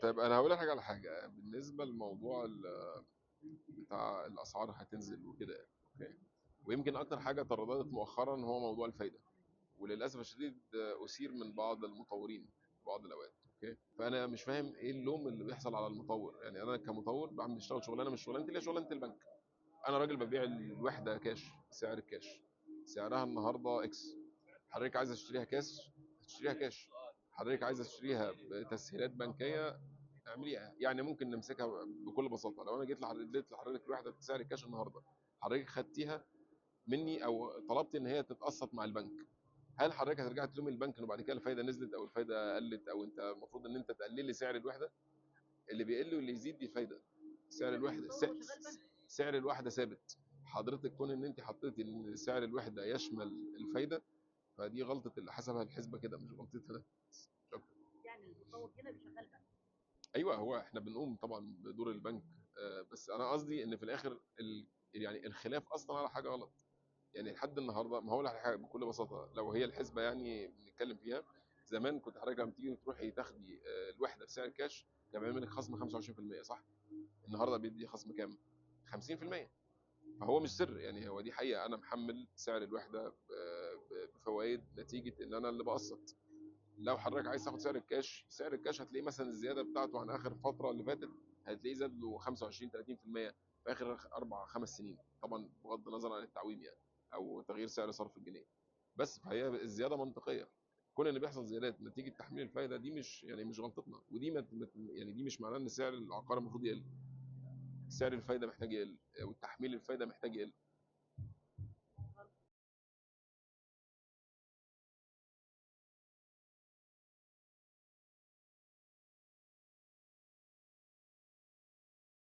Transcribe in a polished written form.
طيب انا هقول لك حاجه على حاجه بالنسبه للموضوع بتاع الاسعار هتنزل وكده يعني. اوكي. ويمكن اكتر حاجه ترددت مؤخرا هو موضوع الفايده، وللاسف الشديد اثير من بعض المطورين في بعض الاوقات. اوكي. فانا مش فاهم ايه اللوم اللي بيحصل على المطور. يعني انا كمطور بعمل بشتغل شغلانه مش شغلانتي اللي هي شغلانه البنك. انا راجل ببيع الوحده كاش، سعر الكاش سعرها النهارده اكس. حضرتك عايز اشتريها كاش هتشتريها كاش، حضرتك عايز اشتريها بتسهيلات بنكيه اعمليها. يعني ممكن نمسكها بكل بساطه. لو انا جيت لحضرتك اديت لحضرتك الوحده بسعر الكاش النهارده، حضرتك خدتيها مني او طلبت ان هي تتقسط مع البنك، هل حضرتك هترجع تلوم البنك انه بعد كده الفايده نزلت او الفايده قلت، او انت المفروض ان انت تقلل لي سعر الوحده؟ اللي بيقل واللي يزيد دي فايده. سعر الوحده سعر الوحده ثابت. حضرتك كون ان انت حطيتي ان سعر الوحده يشمل الفايده، فدي غلطه اللي حسبها الحسبه كده، مش غلطتي انا. شكرا. يعني المطور هنا بيشغل بنك. ايوه، هو احنا بنقوم طبعا بدور البنك. بس انا قصدي ان في الاخر يعني الخلاف اصلا على حاجه غلط. يعني لحد النهارده ما هقول لك حاجه بكل بساطه، لو هي الحسبه يعني بنتكلم فيها، زمان كنت حضرتك لما تيجي تروحي تاخدي الوحده بسعر كاش كان بيعمل لك خصم 25%، صح؟ النهارده بيدي خصم كام؟ 50%. فهو مش سر، يعني هو دي حقيقه، انا محمل سعر الوحده بفوائد نتيجه ان انا اللي بقسط. لو حضرتك عايز تاخد سعر الكاش، سعر الكاش هتلاقيه مثلا الزياده بتاعته عن اخر فتره اللي فاتت هتلاقيه زاد له 25 30% في اخر اربع خمس سنين، طبعا بغض النظر عن التعويم يعني، او تغيير سعر صرف الجنيه. بس فهي الزياده منطقيه. كون ان بيحصل زيادات نتيجه تحميل الفايده دي مش يعني مش غلطتنا، ودي يعني دي مش معناه ان سعر العقار المفروض يقل. سعر الفايده محتاج يقل، والتحميل الفايده محتاج يقل.